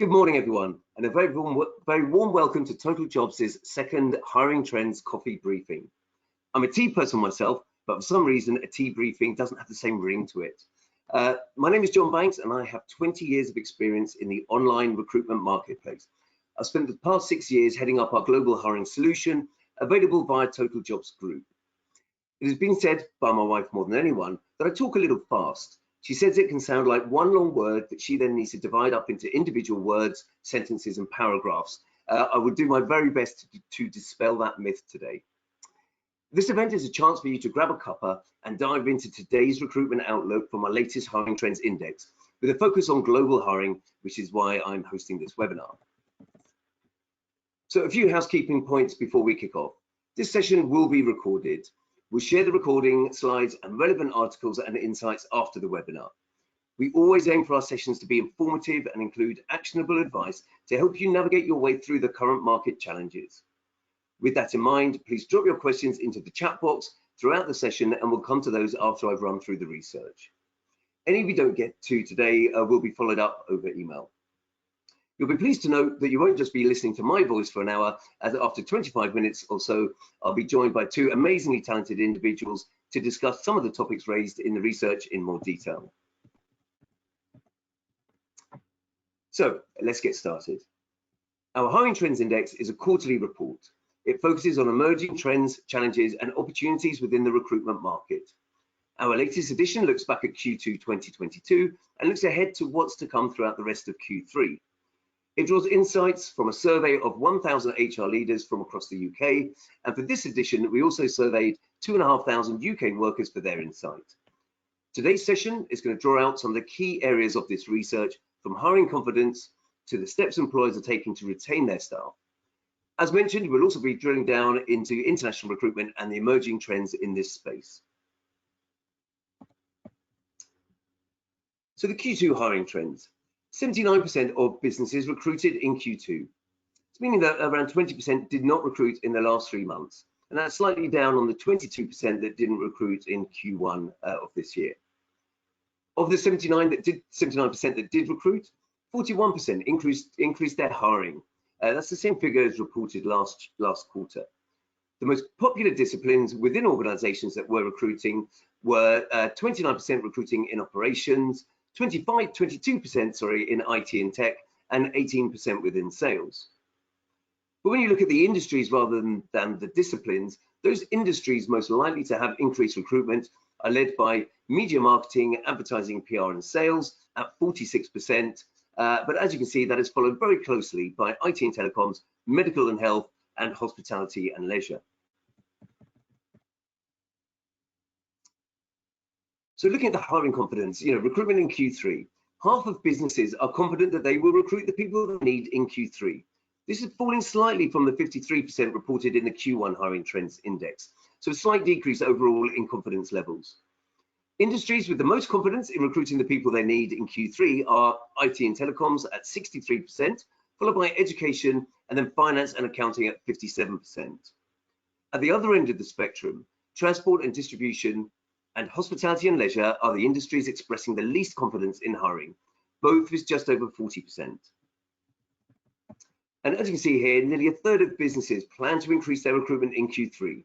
Good morning, everyone, and a very warm welcome to Totaljobs' second Hiring Trends Coffee Briefing. I'm a tea person myself, but for some reason, a tea briefing doesn't have the same ring to it. My name is John Banks, and I have 20 years of experience in the online recruitment marketplace. I've spent the past 6 years heading up our global hiring solution, available via Totaljobs Group. It has been said by my wife more than anyone that I talk a little fast. She says it can sound like one long word that she then needs to divide up into individual words, sentences, and paragraphs. I will do my very best to dispel that myth today. This event is a chance for you to grab a cuppa and dive into today's recruitment outlook from our latest Hiring Trends Index, with a focus on global hiring, which is why I'm hosting this webinar. So a few housekeeping points before we kick off. This session will be recorded. We'll share the recording, slides, and relevant articles and insights after the webinar. We always aim for our sessions to be informative and include actionable advice to help you navigate your way through the current market challenges. With that in mind, please drop your questions into the chat box throughout the session, and we'll come to those after I've run through the research. Any we don't get to today will be followed up over email. You'll be pleased to note that you won't just be listening to my voice for an hour, as after 25 minutes or so, I'll be joined by two amazingly talented individuals to discuss some of the topics raised in the research in more detail. So let's get started. Our Hiring Trends Index is a quarterly report. It focuses on emerging trends, challenges, and opportunities within the recruitment market. Our latest edition looks back at Q2 2022 and looks ahead to what's to come throughout the rest of Q3. It draws insights from a survey of 1,000 HR leaders from across the UK, and for this edition, we also surveyed 2,500 UK workers for their insight. Today's session is going to draw out some of the key areas of this research, from hiring confidence to the steps employers are taking to retain their staff. As mentioned, we'll also be drilling down into international recruitment and the emerging trends in this space. So the Q2 hiring trends. 79% of businesses recruited in Q2. It's meaning that around 20% did not recruit in the last 3 months, and that's slightly down on the 22% that didn't recruit in Q1 of this year. Of the 79% that did recruit, 41% increased their hiring. That's the same figure as reported last quarter. The most popular disciplines within organizations that were recruiting were 29% recruiting in operations, 22% in IT and tech, and 18% within sales. But when you look at the industries rather than the disciplines, those industries most likely to have increased recruitment are led by media marketing, advertising, PR, and sales at 46%. But as you can see, that is followed very closely by IT and telecoms, medical and health, and hospitality and leisure. So looking at the hiring confidence, recruitment in Q3, half of businesses are confident that they will recruit the people they need in Q3. This is falling slightly from the 53% reported in the Q1 Hiring Trends Index, so a slight decrease overall in confidence levels. Industries with the most confidence in recruiting the people they need in Q3 are IT and telecoms at 63%, followed by education, and then finance and accounting at 57%. At the other end of the spectrum, transport and distribution and hospitality and leisure are the industries expressing the least confidence in hiring, both with just over 40%. And as you can see here, nearly a third of businesses plan to increase their recruitment in Q3,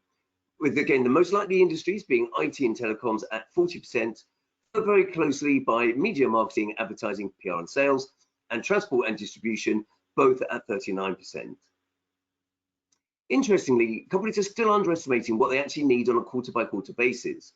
with again the most likely industries being IT and telecoms at 40%, followed very closely by media marketing, advertising, PR and sales, and transport and distribution, both at 39%. Interestingly, companies are still underestimating what they actually need on a quarter-by-quarter basis.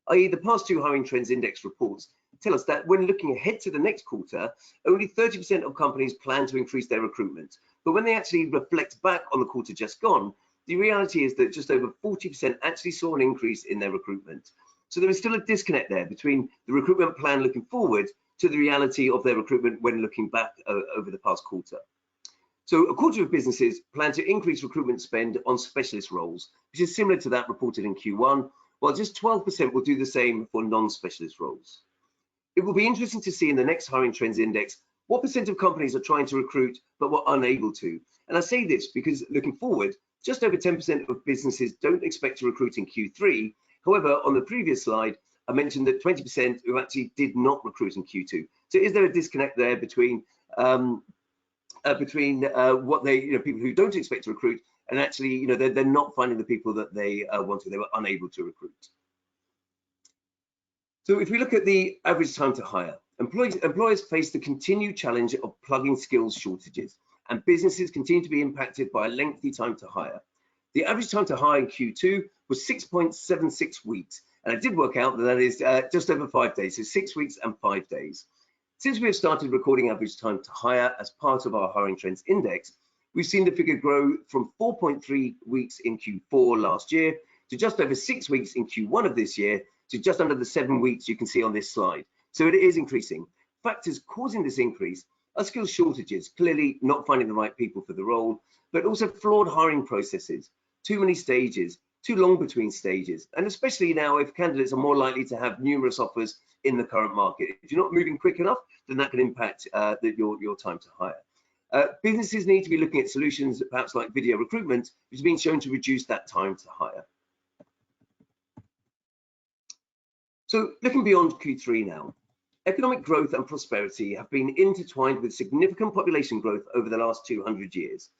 I.e., the past two Hiring Trends Index reports tell us that when looking ahead to the next quarter, only 30% of companies plan to increase their recruitment. But when they actually reflect back on the quarter just gone, the reality is that just over 40% actually saw an increase in their recruitment. So there is still a disconnect there between the recruitment plan looking forward to the reality of their recruitment when looking back over the past quarter. So a quarter of businesses plan to increase recruitment spend on specialist roles, which is similar to that reported in Q1, while just 12% will do the same for non-specialist roles. It will be interesting to see in the next Hiring Trends Index what percent of companies are trying to recruit but were unable to. And I say this because looking forward, just over 10% of businesses don't expect to recruit in Q3. However, on the previous slide, I mentioned that 20% who actually did not recruit in Q2. So is there a disconnect there between between what they, people who don't expect to recruit, and actually, they're not finding the people that they wanted. They were unable to recruit. So if we look at the average time to hire, employers face the continued challenge of plugging skills shortages, and businesses continue to be impacted by a lengthy time to hire. The average time to hire in Q2 was 6.76 weeks, and I did work out that is just over 5 days, so 6 weeks and 5 days. Since we have started recording average time to hire as part of our hiring trends index, we've seen the figure grow from 4.3 weeks in Q4 last year to just over 6 weeks in Q1 of this year, to just under the 7 weeks you can see on this slide. So it is increasing. Factors causing this increase are skills shortages, clearly not finding the right people for the role, but also flawed hiring processes, too many stages, too long between stages, and especially now if candidates are more likely to have numerous offers in the current market. If you're not moving quick enough, then that can impact your time to hire. Businesses need to be looking at solutions, perhaps like video recruitment, which has been shown to reduce that time to hire. So looking beyond Q3 now, economic growth and prosperity have been intertwined with significant population growth over the last 200 years.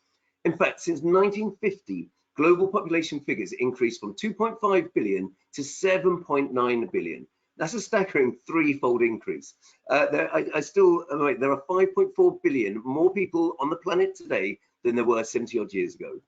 In fact, since 1950, global population figures increased from 2.5 billion to 7.9 billion. That's a staggering threefold increase. There are 5.4 billion more people on the planet today than there were 70 odd years ago.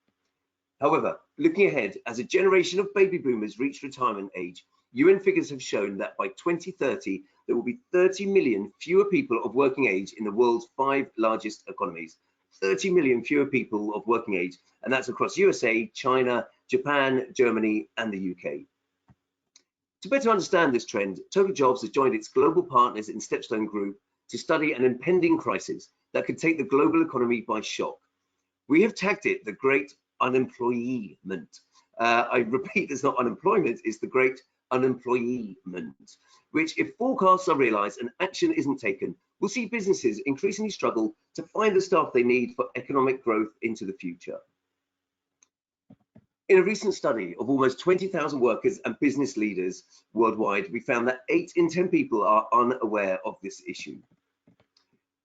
However, looking ahead, as a generation of baby boomers reach retirement age, UN figures have shown that by 2030, there will be 30 million fewer people of working age in the world's 5 largest economies. 30 million fewer people of working age, and that's across USA, China, Japan, Germany, and the UK. To better understand this trend, Totaljobs has joined its global partners in Stepstone Group to study an impending crisis that could take the global economy by shock. We have tagged it the Great Unemployment. I repeat, it's not unemployment, it's the Great Unemployment, which, if forecasts are realised and action isn't taken, will see businesses increasingly struggle to find the staff they need for economic growth into the future. In a recent study of almost 20,000 workers and business leaders worldwide, we found that 8 in 10 people are unaware of this issue.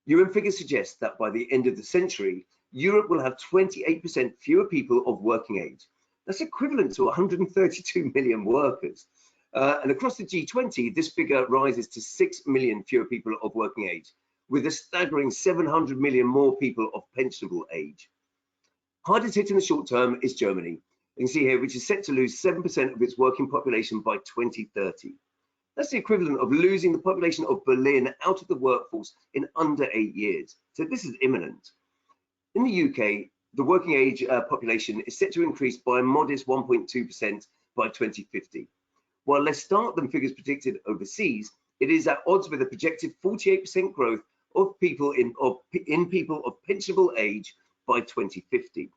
UN figures suggest that by the end of the century, Europe will have 28% fewer people of working age. That's equivalent to 132 million workers. And across the G20, this figure rises to 6 million fewer people of working age, with a staggering 700 million more people of pensionable age. Hardest hit in the short term is Germany. You can see here, which is set to lose 7% of its working population by 2030. That's the equivalent of losing the population of Berlin out of the workforce in under 8 years. So this is imminent. In the UK, the working age population is set to increase by a modest 1.2% by 2050. While less stark than figures predicted overseas, it is at odds with a projected 48% growth of people in people of pensionable age by 2050.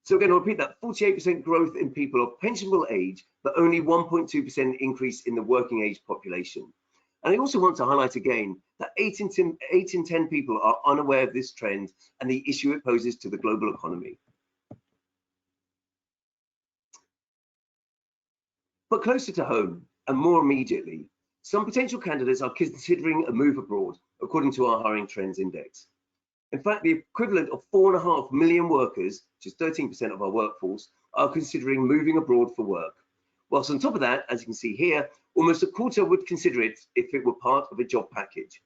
So again, I'll repeat that: 48% growth in people of pensionable age, but only 1.2% increase in the working age population. And I also want to highlight again that 8 in 10 people are unaware of this trend and the issue it poses to the global economy. But closer to home and more immediately, some potential candidates are considering a move abroad, according to our hiring trends index. In fact, the equivalent of 4.5 million workers, which is 13% of our workforce, are considering moving abroad for work. Whilst on top of that, as you can see here, almost a quarter would consider it if it were part of a job package.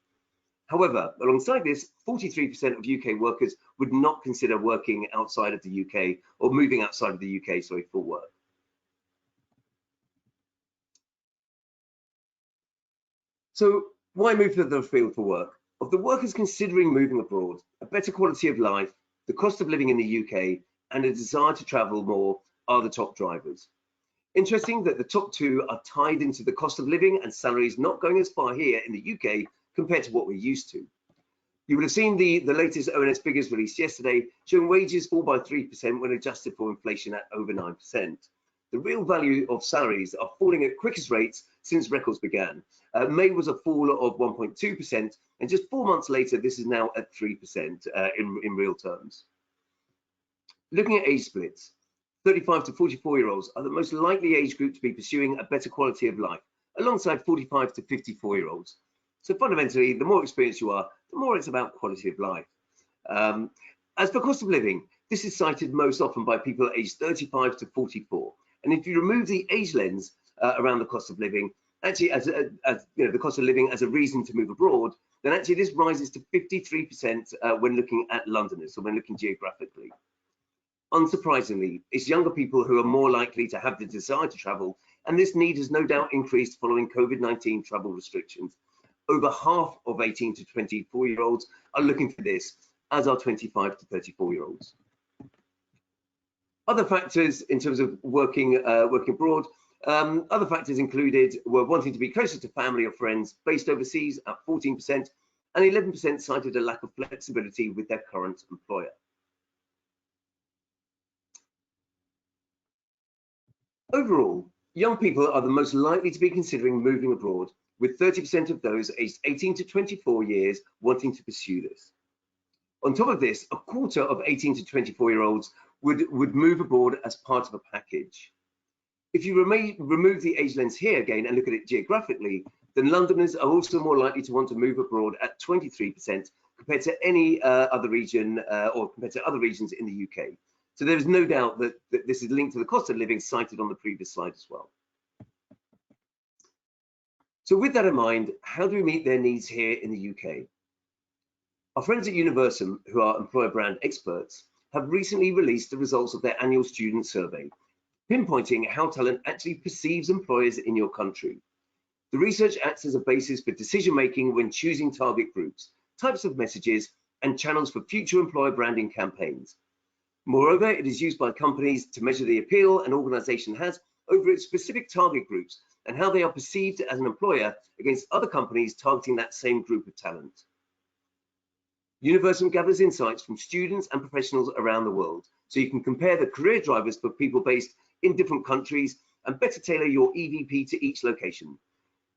However, alongside this, 43% of UK workers would not consider working outside of the UK or moving outside of the UK, for work. So why move further afield for work? Of the workers considering moving abroad, a better quality of life, the cost of living in the UK, and a desire to travel more are the top drivers. Interesting that the top 2 are tied into the cost of living and salaries not going as far here in the UK compared to what we're used to. You will have seen the latest ONS figures released yesterday, showing wages fall by 3% when adjusted for inflation at over 9%. The real value of salaries are falling at quickest rates since records began. May was a fall of 1.2%, and just 4 months later, this is now at 3% in real terms. Looking at age splits, 35 to 44-year-olds are the most likely age group to be pursuing a better quality of life, alongside 45 to 54-year-olds. So fundamentally, the more experienced you are, the more it's about quality of life. As for cost of living, this is cited most often by people aged 35 to 44. And if you remove the age lens around the cost of living, actually as you know, the cost of living as a reason to move abroad, then actually this rises to 53% when looking at Londoners, so when looking geographically. Unsurprisingly, it's younger people who are more likely to have the desire to travel, and this need has no doubt increased following COVID-19 travel restrictions. Over half of 18 to 24-year-olds are looking for this, as are 25 to 34-year-olds. Other factors in terms of working abroad, other factors included were wanting to be closer to family or friends based overseas at 14%, and 11% cited a lack of flexibility with their current employer. Overall, young people are the most likely to be considering moving abroad, with 30% of those aged 18 to 24 years wanting to pursue this. On top of this, a quarter of 18 to 24-year-olds would move abroad as part of a package. If you remove the age lens here again and look at it geographically, then Londoners are also more likely to want to move abroad at 23% compared to any other region or compared to other regions in the UK. So there is no doubt that this is linked to the cost of living cited on the previous slide as well. So with that in mind, how do we meet their needs here in the UK? Our friends at Universum, who are employer brand experts, have recently released the results of their annual student survey, pinpointing how talent actually perceives employers in your country. The research acts as a basis for decision-making when choosing target groups, types of messages, and channels for future employer branding campaigns. Moreover, it is used by companies to measure the appeal an organization has over its specific target groups and how they are perceived as an employer against other companies targeting that same group of talent. Universum gathers insights from students and professionals around the world, so you can compare the career drivers for people based in different countries and better tailor your EVP to each location.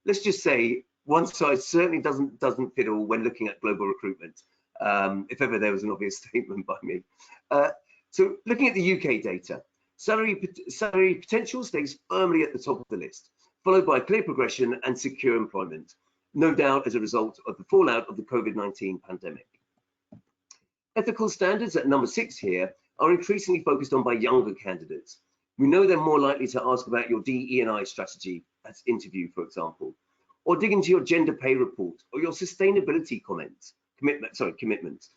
Let's just say one size certainly doesn't fit all when looking at global recruitment, if ever there was an obvious statement by me. So looking at the UK data, salary potential stays firmly at the top of the list, followed by clear progression and secure employment, no doubt as a result of the fallout of the COVID-19 pandemic. Ethical standards at number 6 here are increasingly focused on by younger candidates. We know they're more likely to ask about your DE&I strategy at interview, for example, or dig into your gender pay report or your sustainability commitments.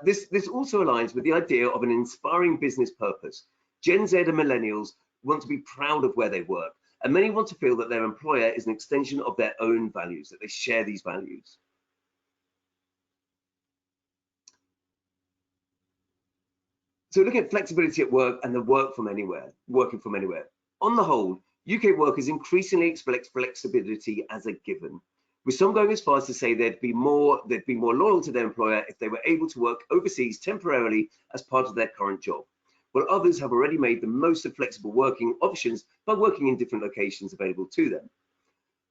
This also aligns with the idea of an inspiring business purpose. Gen Z and millennials want to be proud of where they work, and many want to feel that their employer is an extension of their own values, that they share these values. So looking at flexibility at work and the working from anywhere. On the whole, UK workers increasingly expect flexibility as a given, with some going as far as to say they'd be more loyal to their employer if they were able to work overseas temporarily as part of their current job, while others have already made the most of flexible working options by working in different locations available to them.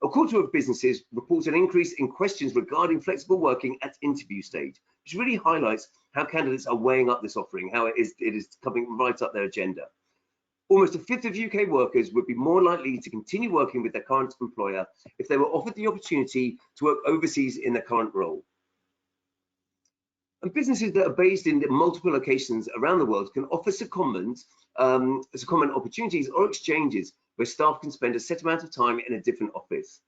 A quarter of businesses report an increase in questions regarding flexible working at interview stage, which really highlights how candidates are weighing up this offering, how it is coming right up their agenda. Almost a fifth of UK workers would be more likely to continue working with their current employer if they were offered the opportunity to work overseas in their current role. And businesses that are based in multiple locations around the world can offer secondment opportunities or exchanges where staff can spend a set amount of time in a different office.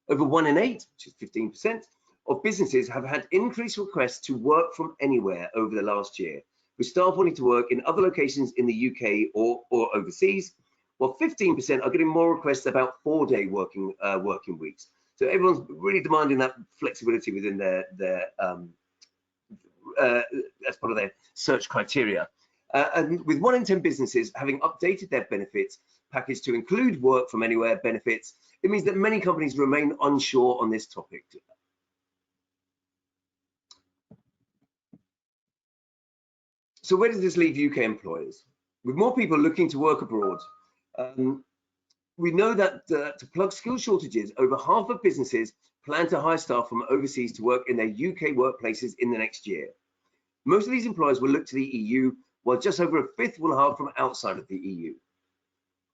Over 1 in 8, which is 15%, of businesses have had increased requests to work from anywhere over the last year, with staff wanting to work in other locations in the UK or overseas, while 15% are getting more requests about 4-day working weeks. So everyone's really demanding that flexibility within their as part of their search criteria. And with 1 in 10 businesses having updated their benefits package to include work from anywhere benefits, it means that many companies remain unsure on this topic. So where does this leave UK employers? With more people looking to work abroad, we know that to plug skill shortages, over half of businesses plan to hire staff from overseas to work in their UK workplaces in the next year. Most of these employers will look to the EU, while just over a fifth will hire from outside of the EU.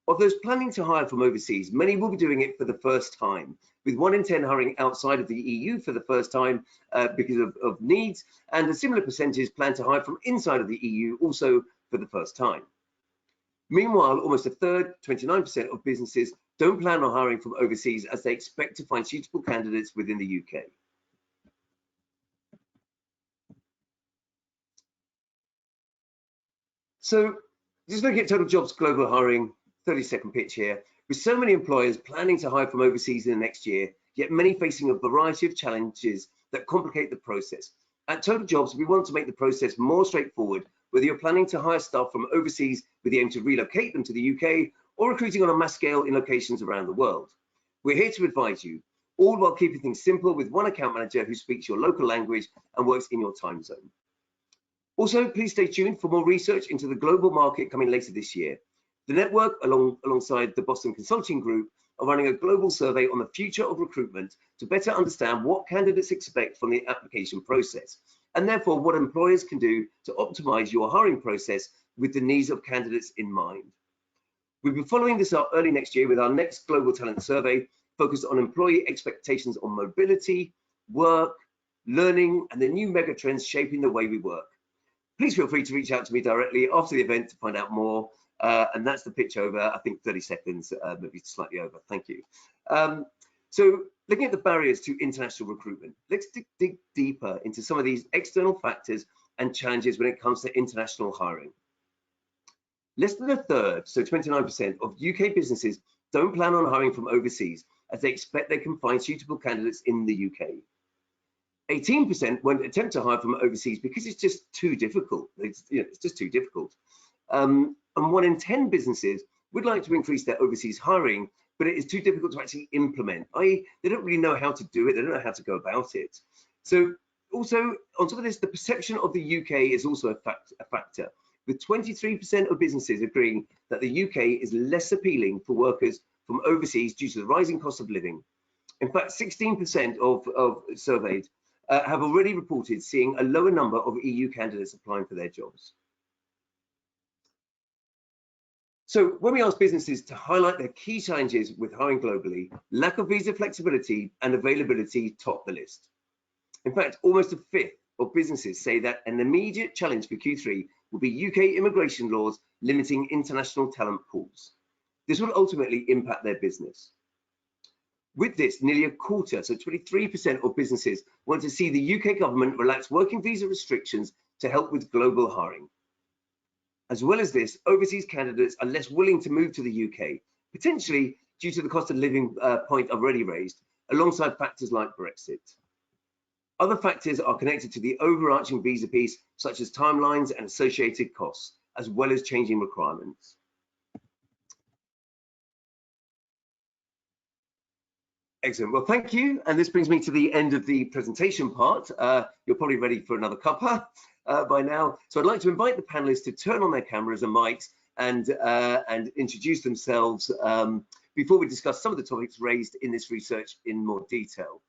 Of those planning to hire from overseas, many will be doing it for the first time, with 1 in 10 hiring outside of the EU for the first time because of needs, and a similar percentage plan to hire from inside of the EU also for the first time. Meanwhile, almost a third, 29% of businesses don't plan on hiring from overseas as they expect to find suitable candidates within the UK. So just looking at Totaljobs global hiring, 30-second pitch here. With so many employers planning to hire from overseas in the next year, yet many facing a variety of challenges that complicate the process. At Totaljobs, we want to make the process more straightforward, whether you're planning to hire staff from overseas with the aim to relocate them to the UK or recruiting on a mass scale in locations around the world. We're here to advise you, all while keeping things simple with one account manager who speaks your local language and works in your time zone. Also, please stay tuned for more research into the global market coming later this year. The network, alongside the Boston Consulting Group, are running a global survey on the future of recruitment to better understand what candidates expect from the application process, and therefore what employers can do to optimize your hiring process with the needs of candidates in mind. We'll be following this up early next year with our next global talent survey focused on employee expectations on mobility, work, learning, and the new mega trends shaping the way we work. Please feel free to reach out to me directly after the event to find out more. And that's the pitch over, I think 30 seconds, maybe slightly over. Thank you. So looking at the barriers to international recruitment, let's dig deeper into some of these external factors and challenges when it comes to international hiring. Less than a third, so 29% of UK businesses don't plan on hiring from overseas as they expect they can find suitable candidates in the UK. 18% won't attempt to hire from overseas because it's just too difficult. It's just too difficult. And 1 in 10 businesses would like to increase their overseas hiring, but it is too difficult to actually implement. They don't really know how to do it. They don't know how to go about it. So also on top of this, the perception of the UK is also a factor, with 23% of businesses agreeing that the UK is less appealing for workers from overseas due to the rising cost of living. In fact, 16% of surveyed have already reported seeing a lower number of EU candidates applying for their jobs. So when we ask businesses to highlight their key challenges with hiring globally, lack of visa flexibility and availability top the list. In fact, almost a fifth of businesses say that an immediate challenge for Q3 will be UK immigration laws limiting international talent pools. This will ultimately impact their business. With this, nearly a quarter, so 23% of businesses want to see the UK government relax working visa restrictions to help with global hiring. As well as this, overseas candidates are less willing to move to the UK, potentially due to the cost of living point I've already raised, alongside factors like Brexit. Other factors are connected to the overarching visa piece, such as timelines and associated costs, as well as changing requirements. Excellent. Well, thank you. And this brings me to the end of the presentation part. You're probably ready for another cuppa by now. So I'd like to invite the panelists to turn on their cameras and mics and introduce themselves before we discuss some of the topics raised in this research in more detail.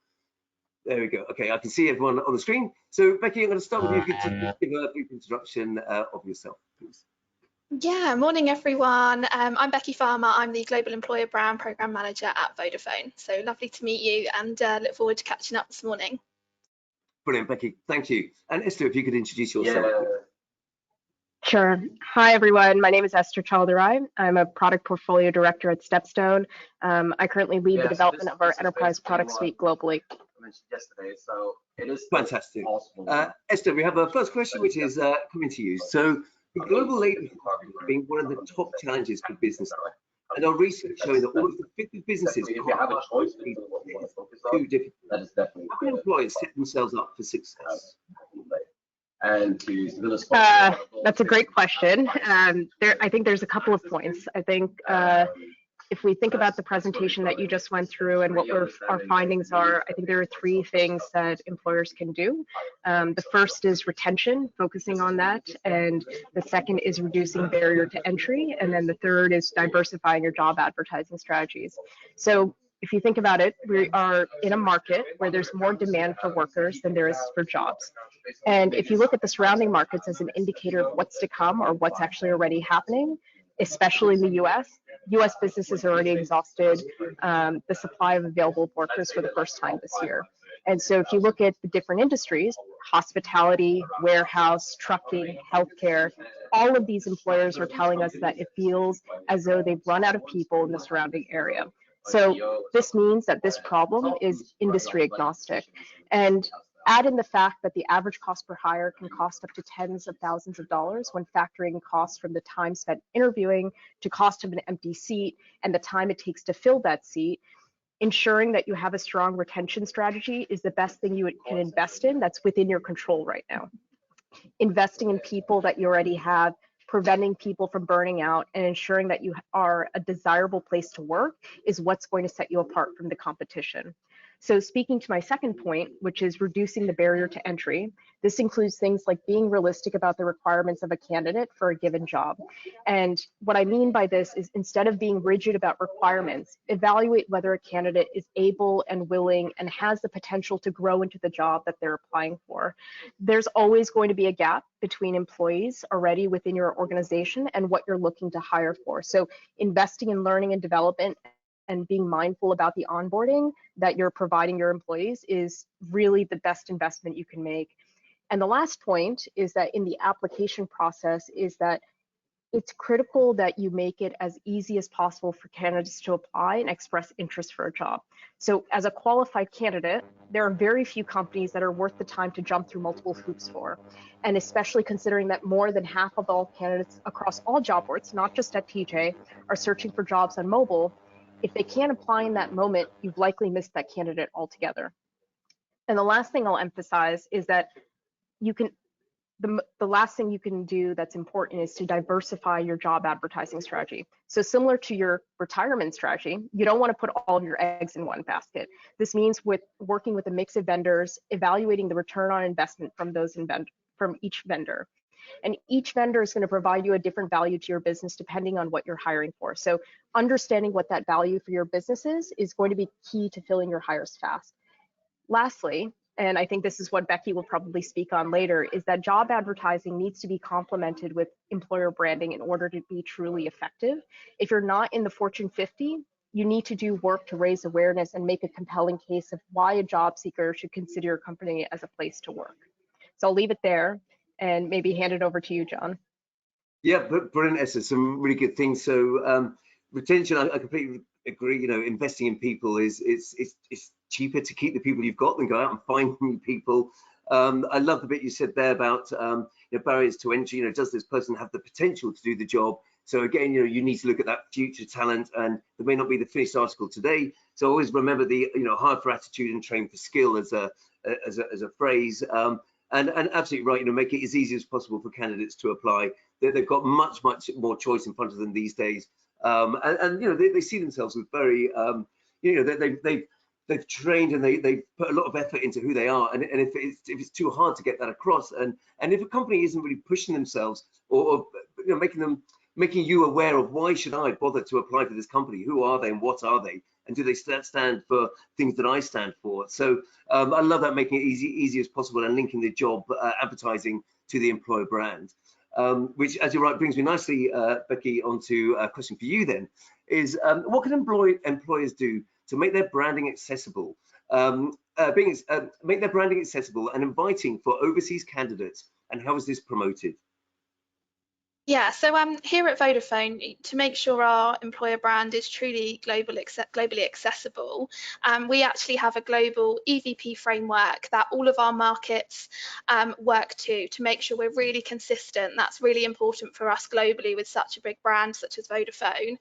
There we go. Okay, I can see everyone on the screen. So Becky, I'm going to start with you. Could you give a brief introduction of yourself, please? Yeah, morning everyone. I'm Becky Farmer. I'm the Global Employer Brand Programme Manager at Vodafone. So lovely to meet you and look forward to catching up this morning. Brilliant, Becky. Thank you. And Esther, if you could introduce yourself. Yeah. Sure. Hi, everyone. My name is Esther Chelladurai. I'm a Product Portfolio Director at Stepstone. I currently lead the development of our enterprise product suite globally. Mentioned yesterday, so it is fantastic. Esther, we have a first question, which is coming to you. So, the global labour market being one of the top challenges for business, and our research showing that almost a fifth of businesses if you have a choice between what you want to focus on, too difficult. That is definitely how can employers set themselves up for success? And to that's a great question. I think there's a couple of points. I think if we think about the presentation that you just went through and what our findings are, I think there are 3 things that employers can do. The first is retention, focusing on that, and the second is reducing barrier to entry, and then the third is diversifying your job advertising strategies. So if you think about it, we are in a market where there's more demand for workers than there is for jobs. And if you look at the surrounding markets as an indicator of what's to come or what's actually already happening, especially in the US, US businesses already exhausted the supply of available workers for the first time this year. And so if you look at the different industries, hospitality, warehouse, trucking, healthcare, all of these employers are telling us that it feels as though they've run out of people in the surrounding area. So this means that this problem is industry agnostic. And add in the fact that the average cost per hire can cost up to tens of thousands of dollars when factoring costs from the time spent interviewing to cost of an empty seat and the time it takes to fill that seat. Ensuring that you have a strong retention strategy is the best thing you can invest in that's within your control right now. Investing in people that you already have, preventing people from burning out, and ensuring that you are a desirable place to work is what's going to set you apart from the competition. So speaking to my second point, which is reducing the barrier to entry, this includes things like being realistic about the requirements of a candidate for a given job. And what I mean by this is instead of being rigid about requirements, evaluate whether a candidate is able and willing and has the potential to grow into the job that they're applying for. There's always going to be a gap between employees already within your organization and what you're looking to hire for. So investing in learning and development and being mindful about the onboarding that you're providing your employees is really the best investment you can make. And the last point is that in the application process is that it's critical that you make it as easy as possible for candidates to apply and express interest for a job. So as a qualified candidate, there are very few companies that are worth the time to jump through multiple hoops for. And especially considering that more than half of all candidates across all job boards, not just at TJ, are searching for jobs on mobile. If they can't apply in that moment, you've likely missed that candidate altogether. And the last thing I'll emphasize is that you can, the last thing you can do that's important is to diversify your job advertising strategy. So similar to your retirement strategy, you don't want to put all of your eggs in one basket. This means with working with a mix of vendors, evaluating the return on investment from each vendor. And each vendor is going to provide you a different value to your business depending on what you're hiring for. So understanding what that value for your business is going to be key to filling your hires fast. Lastly, and I think this is what Becky will probably speak on later, is that job advertising needs to be complemented with employer branding in order to be truly effective. If you're not in the Fortune 50, you need to do work to raise awareness and make a compelling case of why a job seeker should consider your company as a place to work. So I'll leave it there and maybe hand it over to you, John. Yeah, brilliant, Esther. Some really good things. So retention, I completely agree. You know, investing in people is it's cheaper to keep the people you've got than go out and find new people. I love the bit you said there about you know, barriers to entry. You know, does this person have the potential to do the job? So again, you know, you need to look at that future talent, and there may not be the finished article today. So always remember the, you know, hire for attitude and train for skill as a phrase. And absolutely right, you know, make it as easy as possible for candidates to apply. They've got much more choice in front of them these days, and you know, they see themselves as very, you know, they've trained and they've put a lot of effort into who they are, and if it's too hard to get that across, and if a company isn't really pushing themselves or you know, making you aware of why should I bother to apply for this company, who are they and what are they, and do they stand for things that I stand for? So I love that, making it easy as possible and linking the job advertising to the employer brand, which, as you're right, brings me nicely, Becky, onto a question for you then, is what can employers do to make their branding accessible, make their branding accessible and inviting for overseas candidates, and how is this promoted? Yeah, so here at Vodafone, to make sure our employer brand is truly globally accessible, we actually have a global EVP framework that all of our markets work to make sure we're really consistent. That's really important for us globally with such a big brand such as Vodafone.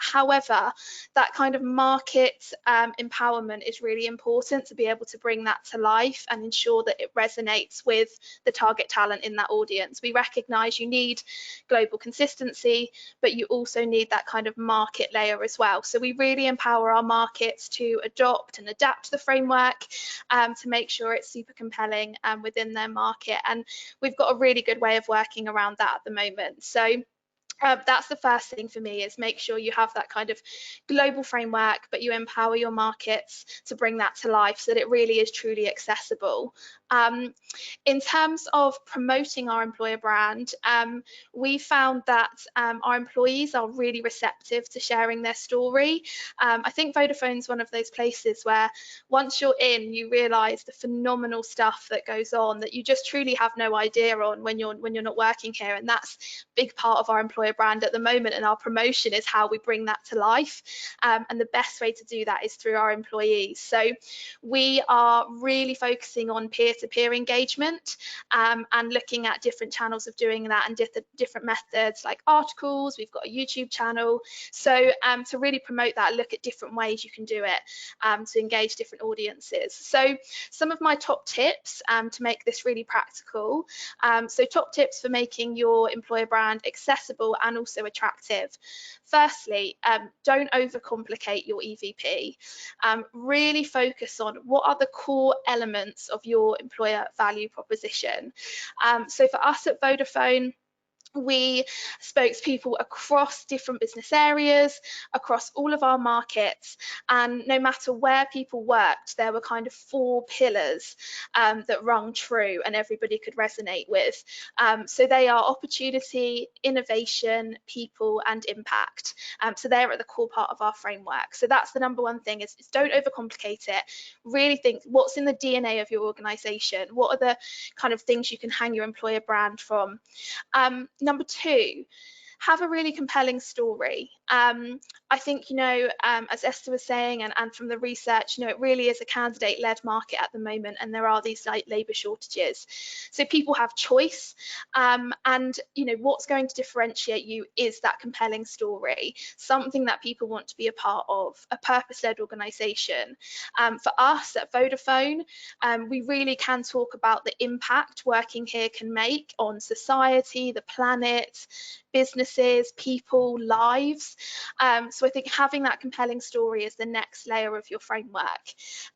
However, that kind of market empowerment is really important to be able to bring that to life and ensure that it resonates with the target talent in that audience. We recognise you need global consistency, but you also need that kind of market layer as well. So we really empower our markets to adopt and adapt the framework to make sure it's super compelling within their market. And we've got a really good way of working around that at the moment. So that's the first thing for me, is make sure you have that kind of global framework, but you empower your markets to bring that to life so that it really is truly accessible. In terms of promoting our employer brand, we found that our employees are really receptive to sharing their story. I think Vodafone's one of those places where once you're in, you realise the phenomenal stuff that goes on that you just truly have no idea on when you're not working here, and that's a big part of our employer brand at the moment, and our promotion is how we bring that to life. And the best way to do that is through our employees. So we are really focusing on peer-to-peer engagement and looking at different channels of doing that and different methods like articles. We've got a YouTube channel. So to really promote that, look at different ways you can do it to engage different audiences. So some of my top tips to make this really practical. So top tips for making your employer brand accessible and also attractive. Firstly, don't overcomplicate your EVP. Really focus on what are the core elements of your employer value proposition. So for us at Vodafone, we spokespeople across different business areas, across all of our markets, and no matter where people worked, there were kind of 4 pillars that rung true and everybody could resonate with. So they are opportunity, innovation, people, and impact. So they're at the core part of our framework. So that's the number one thing, is don't overcomplicate it. Really think what's in the DNA of your organization. What are the kind of things you can hang your employer brand from? Number 2, have a really compelling story. I think, as Esther was saying, and from the research, it really is a candidate-led market at the moment, and there are these labour shortages. So people have choice, and what's going to differentiate you is that compelling story, something that people want to be a part of, a purpose-led organisation. For us at Vodafone, we really can talk about the impact working here can make on society, the planet, businesses, people, lives. So I think having that compelling story is the next layer of your framework,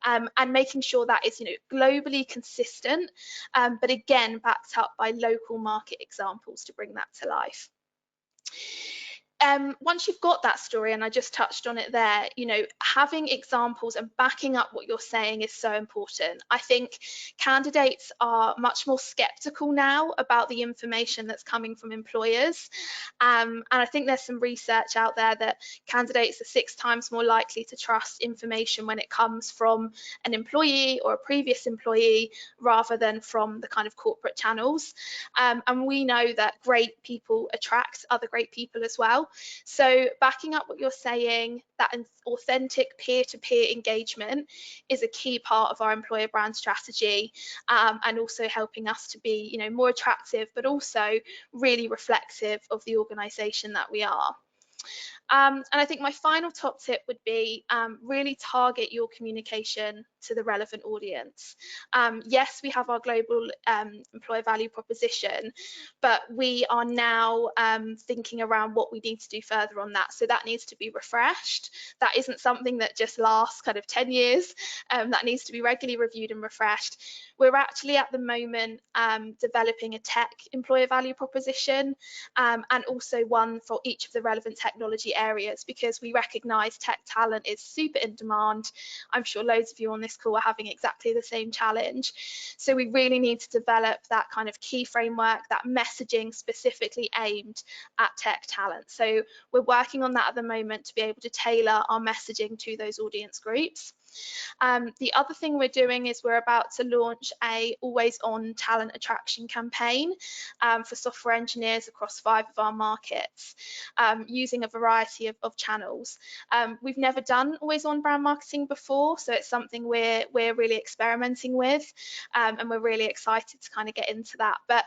and making sure that is globally consistent, but again backed up by local market examples to bring that to life. Once you've got that story, and I just touched on it there, having examples and backing up what you're saying is so important. I think candidates are much more skeptical now about the information that's coming from employers. And I think there's some research out there that candidates are 6 times more likely to trust information when it comes from an employee or a previous employee rather than from the kind of corporate channels. And we know that great people attract other great people as well. So backing up what you're saying, that authentic peer-to-peer engagement is a key part of our employer brand strategy, and also helping us to be more attractive, but also really reflective of the organisation that we are. And I think my final top tip would be really target your communication to the relevant audience. Yes, we have our global employer value proposition, but we are now thinking around what we need to do further on that. So that needs to be refreshed. That isn't something that just lasts kind of 10 years. That needs to be regularly reviewed and refreshed. We're actually at the moment developing a tech employer value proposition, and also one for each of the relevant technology areas, because we recognise tech talent is super in demand. I'm sure loads of you on this call are having exactly the same challenge. So we really need to develop that kind of key framework, that messaging specifically aimed at tech talent. So we're working on that at the moment to be able to tailor our messaging to those audience groups. The other thing we're doing is we're about to launch a always-on talent attraction campaign for software engineers across 5 of our markets, using a variety of channels. We've never done always-on brand marketing before, so it's something we're really experimenting with, and we're really excited to kind of get into that. But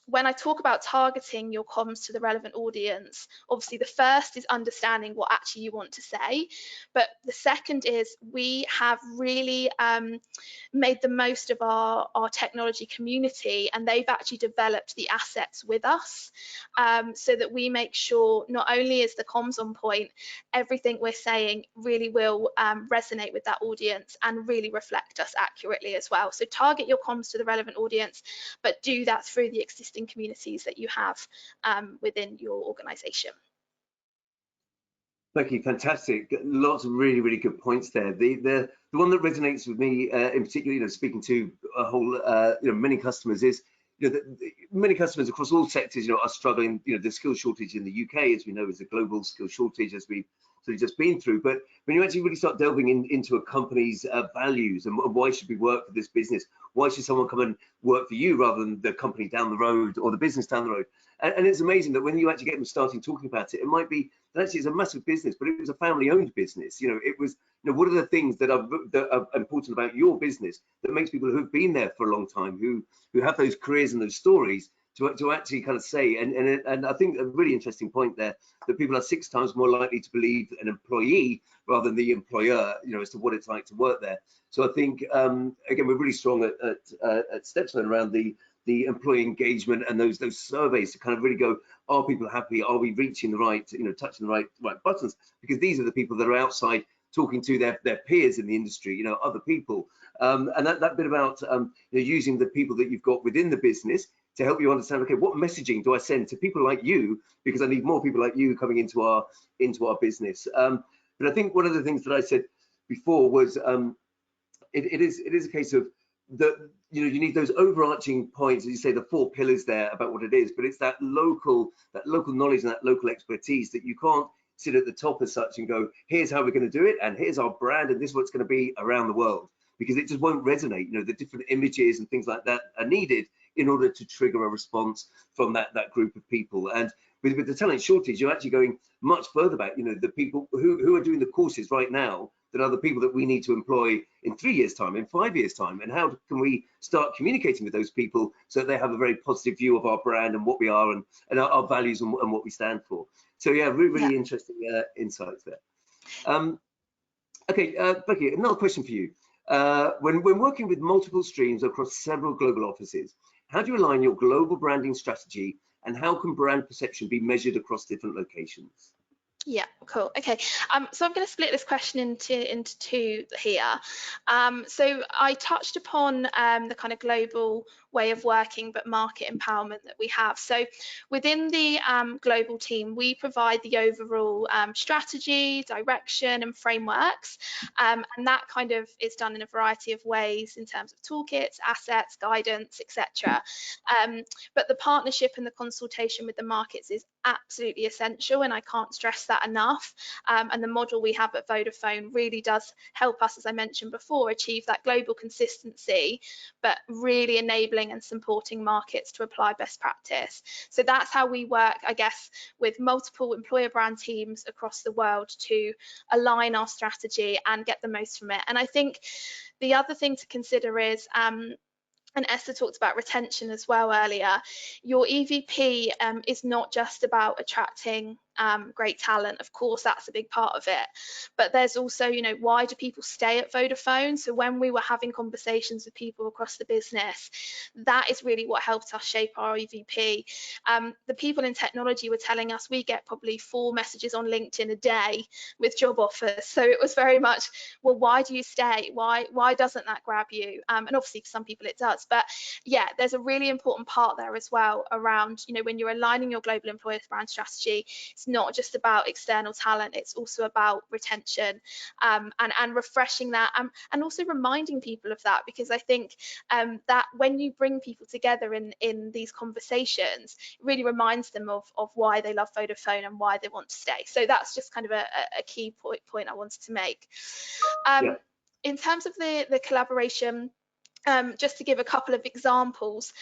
when I talk about targeting your comms to the relevant audience, obviously the first is understanding what actually you want to say, but the second is we have really made the most of our technology community, and they've actually developed the assets with us, so that we make sure not only is the comms on point, everything we're saying really will resonate with that audience and really reflect us accurately as well. So target your comms to the relevant audience, but do that through the existing communities that you have within your organisation. Becky, fantastic. Lots of really, really good points there. The one that resonates with me in particular, speaking to a whole, many customers is, that many customers across all sectors, are struggling. The skill shortage in the UK, as we know, is a global skill shortage, as we've sort of just been through. But when you actually really start delving into a company's values and why should we work for this business, why should someone come and work for you rather than the company down the road or the business down the road? And it's amazing that when you actually get them starting talking about it, it might be that actually it's a massive business, but it was a family-owned business. It was, what are the things that are important about your business that makes people who've been there for a long time, who have those careers and those stories to actually kind of say, and I think a really interesting point there, that people are 6 times more likely to believe an employee rather than the employer, as to what it's like to work there. So I think, again, we're really strong at Stepstone around the employee engagement and those surveys to kind of really go, are people happy? Are we reaching the right, touching the right buttons? Because these are the people that are outside talking to their peers in the industry, other people. And that bit about using the people that you've got within the business to help you understand, okay, what messaging do I send to people like you, because I need more people like you coming into our business. But I think one of the things that I said before was it is a case of that you need those overarching points, as you say, the 4 pillars there about what it is, but it's that local knowledge and that local expertise that you can't sit at the top as such and go, here's how we're going to do it, and here's our brand, and this is what it's going to be around the world, because it just won't resonate. The different images and things like that are needed in order to trigger a response from that group of people. And with the talent shortage, you're actually going much further back. The people who are doing the courses right now that are the people that we need to employ in 3 years' time, in 5 years' time, and how can we start communicating with those people so that they have a very positive view of our brand and what we are and our values and what we stand for. So yeah, really interesting insights there. Okay, Becky, another question for you. When working with multiple streams across several global offices, how do you align your global branding strategy, and how can brand perception be measured across different locations? Yeah, cool. Okay, so I'm going to split this question into 2 here. So I touched upon the kind of global way of working, but market empowerment that we have. So within the global team, we provide the overall strategy, direction, and frameworks, and that kind of is done in a variety of ways in terms of toolkits, assets, guidance, etc. But the partnership and the consultation with the markets is absolutely essential, and I can't stress that enough. And the model we have at Vodafone really does help us, as I mentioned before, achieve that global consistency, but really enabling and supporting markets to apply best practice. So that's how we work, I guess, with multiple employer brand teams across the world to align our strategy and get the most from it. And I think the other thing to consider is, and Esther talked about retention as well earlier, your EVP is not just about attracting great talent. Of course, that's a big part of it, but there's also, why do people stay at Vodafone? So when we were having conversations with people across the business, that is really what helped us shape our EVP. The people in technology were telling us we get probably 4 messages on LinkedIn a day with job offers. So it was very much, well, why do you stay? Why doesn't that grab you? And obviously for some people it does, but yeah, there's a really important part there as well around, when you're aligning your global employer brand strategy, it's not just about external talent, it's also about retention, and refreshing that, and also reminding people of that, because I think that when you bring people together in these conversations, it really reminds them of why they love Vodafone and why they want to stay. So that's just kind of a key point I wanted to make. In terms of the collaboration, just to give a couple of examples,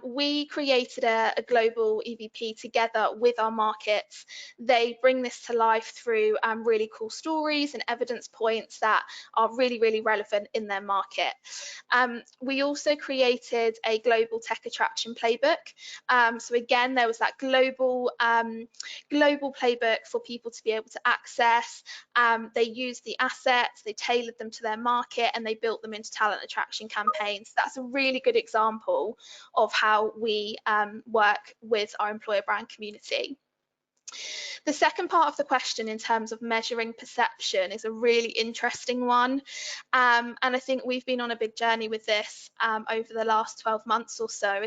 we created a global EVP together with our markets. They bring this to life through really cool stories and evidence points that are really, really relevant in their market. We also created a global tech attraction playbook. So again, there was that global playbook for people to be able to access. They used the assets, they tailored them to their market, and they built them into talent attraction campaigns. That's a really good example of how we work with our employer brand community. The second part of the question in terms of measuring perception is a really interesting one, and I think we've been on a big journey with this over the last 12 months or so.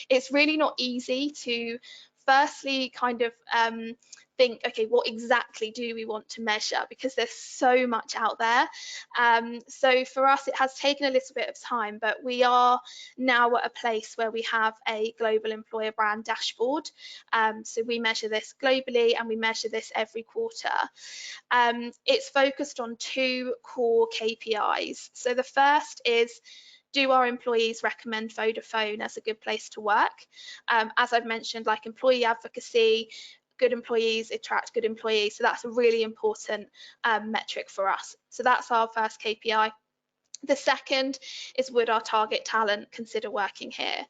It's really not easy to firstly kind of think, okay, what exactly do we want to measure, because there's so much out there. So for us, it has taken a little bit of time, but we are now at a place where we have a global employer brand dashboard. So we measure this globally, and we measure this every quarter. It's focused on 2 core KPIs. So the first is, do our employees recommend Vodafone as a good place to work? As I've mentioned, like employee advocacy, good employees attract good employees. So that's a really important metric for us. So that's our first KPI. The second is, would our target talent consider working here?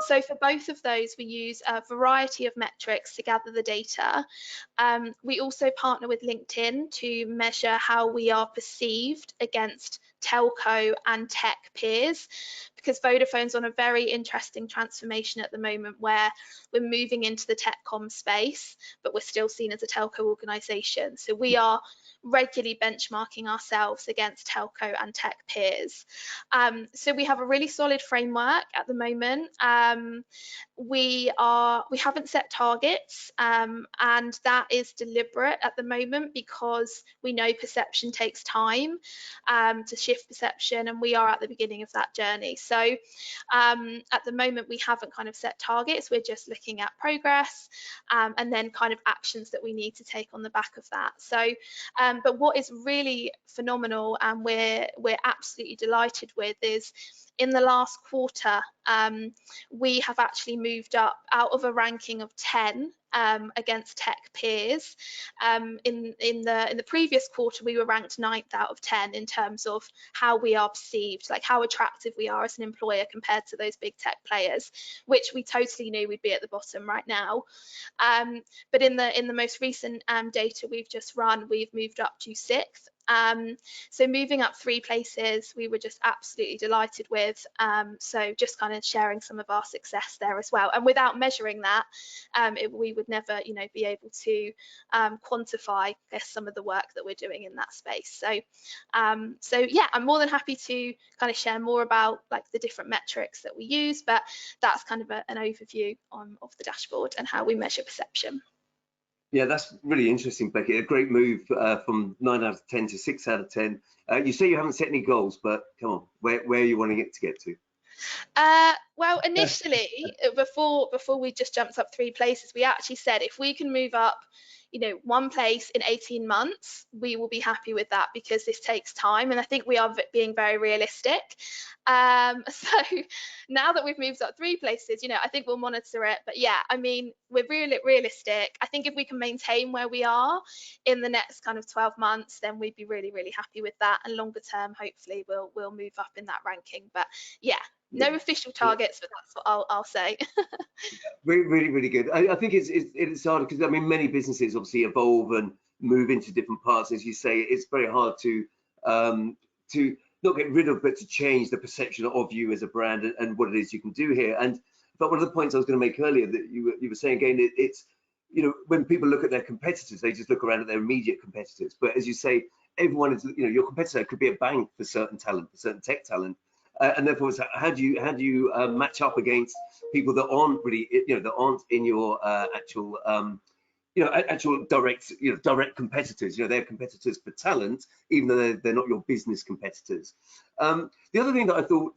So for both of those, we use a variety of metrics to gather the data. We also partner with LinkedIn to measure how we are perceived against telco and tech peers, because Vodafone's on a very interesting transformation at the moment, where we're moving into the telecom space, but we're still seen as a telco organisation. So we are regularly benchmarking ourselves against telco and tech peers. So we have a really solid framework at the moment. We haven't set targets, and that is deliberate at the moment, because we know perception takes time to shift perception, and we are at the beginning of that journey. So at the moment, we haven't kind of set targets. We're just looking at progress, and then kind of actions that we need to take on the back of that. So but what is really phenomenal, and we're absolutely delighted with, is in the last quarter, we have actually moved up out of a ranking of 10 against tech peers. In the previous quarter, we were ranked 9th out of 10 in terms of how we are perceived, like how attractive we are as an employer compared to those big tech players, which we totally knew we'd be at the bottom right now. But in the most recent data we've just run, we've moved up to 6th. So moving up 3 places, we were just absolutely delighted with. So just kind of sharing some of our success there as well. And without measuring that, we would never, be able to quantify, I guess, some of the work that we're doing in that space. So yeah, I'm more than happy to kind of share more about like the different metrics that we use, but that's kind of an overview of the dashboard and how we measure perception. Yeah, that's really interesting, Becky. A great move from 9 out of 10 to 6 out of 10. You say you haven't set any goals, but come on, where are you wanting it to get to? Well, initially, before we just jumped up 3 places, we actually said if we can move up, 1 place in 18 months, we will be happy with that, because this takes time, and I think we are being very realistic. So now that we've moved up 3 places, I think we'll monitor it. But yeah, I mean, we're really realistic. I think if we can maintain where we are in the next kind of 12 months, then we'd be really, really happy with that. And longer term, hopefully, we'll move up in that ranking. But yeah, no official targets, but that's what I'll say. Really good. I think it's hard, because I mean, many businesses obviously evolve and move into different parts. As you say, it's very hard to not get rid of, but to change the perception of you as a brand and what it is you can do here. But one of the points I was going to make earlier, that you were saying again, it's when people look at their competitors, they just look around at their immediate competitors. But as you say, everyone is, your competitor could be a bank for certain talent, for certain tech talent. And therefore, how do you match up against people that aren't really, that aren't in your actual, actual direct competitors? They're competitors for talent, even though they're not your business competitors. The other thing that I thought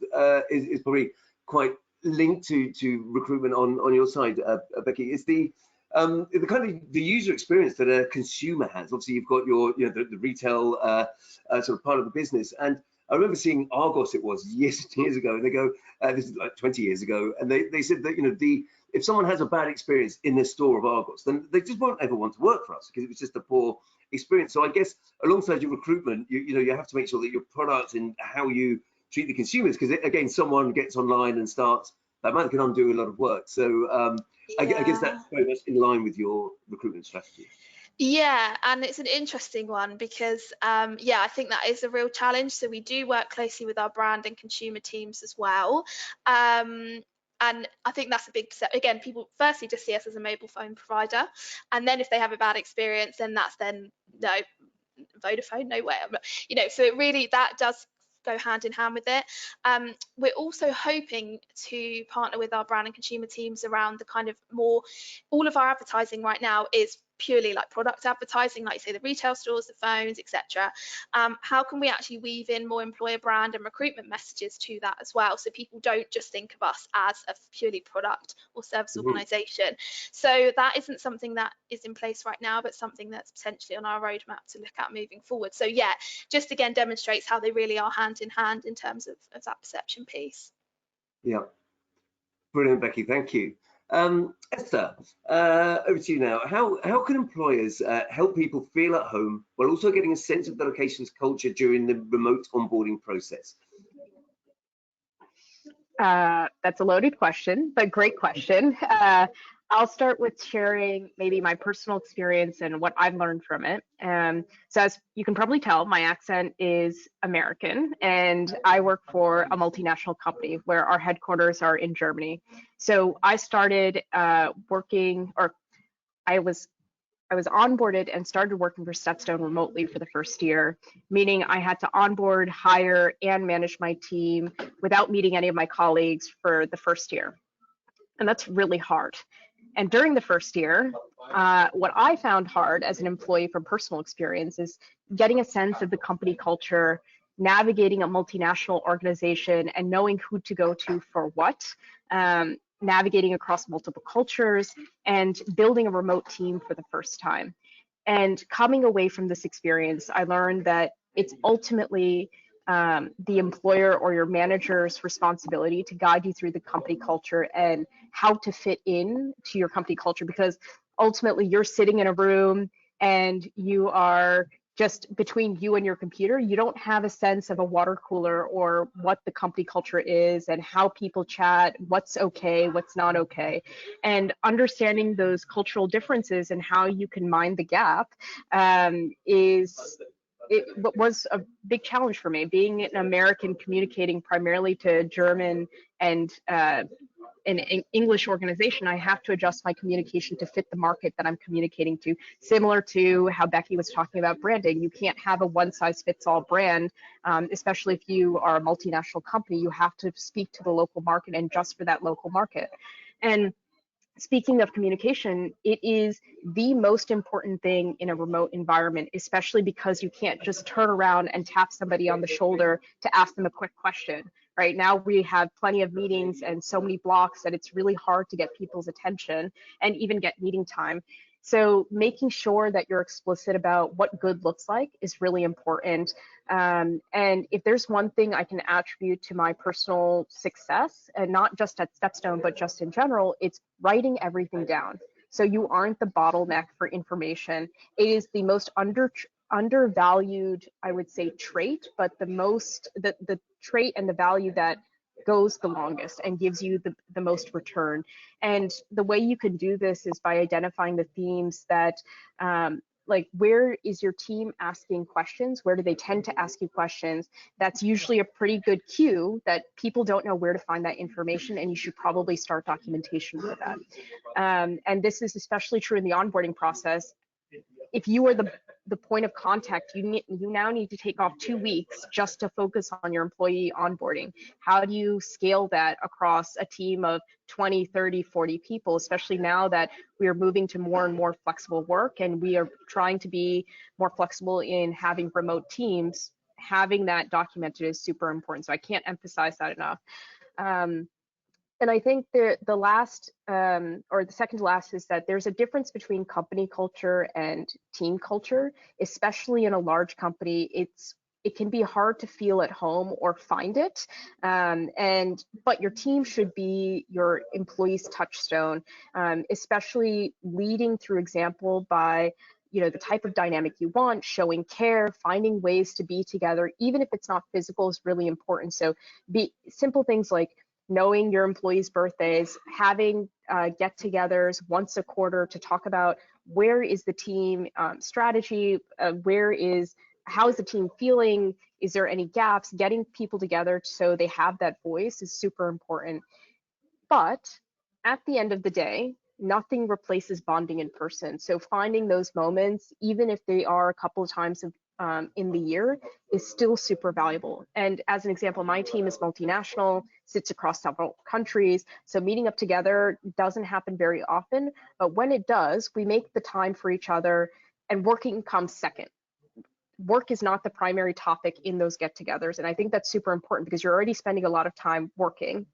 is probably quite linked to recruitment on your side, Becky, is the kind of the user experience that a consumer has. Obviously, you've got your, the retail sort of part of the business, and I remember seeing Argos, it was years and years ago, and they go, this is like 20 years ago, and they said that, if someone has a bad experience in the store of Argos, then they just won't ever want to work for us, because it was just a poor experience. So I guess alongside your recruitment, you have to make sure that your product and how you treat the consumers, because again, someone gets online and starts, that man can undo a lot of work. So I guess that's very much in line with your recruitment strategy. Yeah, and it's an interesting one, because yeah, I think that is a real challenge. So we do work closely with our brand and consumer teams as well. And I think that's a big step. Again, people firstly just see us as a mobile phone provider, and then if they have a bad experience, then that's no, Vodafone, no way. So it really, that does go hand in hand with it. We're also hoping to partner with our brand and consumer teams around the kind of more, all of our advertising right now is purely like product advertising, like say the retail stores, the phones, etc. How can we actually weave in more employer brand and recruitment messages to that as well, so people don't just think of us as a purely product or service organization? So that isn't something that is in place right now, but something that's potentially on our roadmap to look at moving forward. So yeah, just again demonstrates how they really are hand in hand in terms of that perception piece. Yeah, brilliant, Becky, thank you. Esther, over to you now. How can employers help people feel at home while also getting a sense of the location's culture during the remote onboarding process? That's a loaded question, but great question. I'll start with sharing maybe my personal experience and what I've learned from it. So as you can probably tell, my accent is American, and I work for a multinational company where our headquarters are in Germany. So I started working, or I was onboarded and started working for Stepstone remotely for the first year, meaning I had to onboard, hire, and manage my team without meeting any of my colleagues for the first year. And that's really hard. And during the first year, what I found hard as an employee from personal experience is getting a sense of the company culture, navigating a multinational organization and knowing who to go to for what, navigating across multiple cultures, and building a remote team for the first time. And coming away from this experience, I learned that it's ultimately the employer or your manager's responsibility to guide you through the company culture and how to fit in to your company culture, because ultimately you're sitting in a room and you are just between you and your computer. You don't have a sense of a water cooler or what the company culture is and how people chat, what's okay, what's not okay. And understanding those cultural differences and how you can mind the gap was a big challenge for me. Being an American communicating primarily to German and an English organization, I have to adjust my communication to fit the market that I'm communicating to. Similar to how Becky was talking about branding, you can't have a one-size-fits-all brand, especially if you are a multinational company. You have to speak to the local market and just for that local market. And speaking of communication, it is the most important thing in a remote environment, especially because you can't just turn around and tap somebody on the shoulder to ask them a quick question. Right now, we have plenty of meetings and so many blocks that it's really hard to get people's attention and even get meeting time. So making sure that you're explicit about what good looks like is really important. And if there's one thing I can attribute to my personal success, and not just at Stepstone, but just in general, it's writing everything down. So you aren't the bottleneck for information. It is the most undervalued, I would say, trait, but the trait and the value that goes the longest and gives you the most return. And the way you can do this is by identifying the themes that like, where is your team asking questions? Where do they tend to ask you questions? That's usually a pretty good cue that people don't know where to find that information, and you should probably start documentation for that. And this is especially true in the onboarding process. If you are the point of contact, you now need to take off 2 weeks just to focus on your employee onboarding. How do you scale that across a team of 20, 30, 40 people, especially now that we are moving to more and more flexible work and we are trying to be more flexible in having remote teams? Having that documented is super important. So I can't emphasize that enough. And I think the last, or the second to last, is that there's a difference between company culture and team culture, especially in a large company. It can be hard to feel at home or find it, but your team should be your employees' touchstone, especially leading through example by the type of dynamic you want, showing care, finding ways to be together, even if it's not physical, is really important. So simple things like knowing your employees' birthdays, having get-togethers once a quarter to talk about where is the team strategy, how is the team feeling, is there any gaps, getting people together so they have that voice is super important. But at the end of the day, nothing replaces bonding in person. So finding those moments, even if they are a couple of times in the year is still super valuable. And as an example, my team is multinational, sits across several countries. So meeting up together doesn't happen very often, but when it does, we make the time for each other, and working comes second. Work is not the primary topic in those get-togethers. And I think that's super important because you're already spending a lot of time working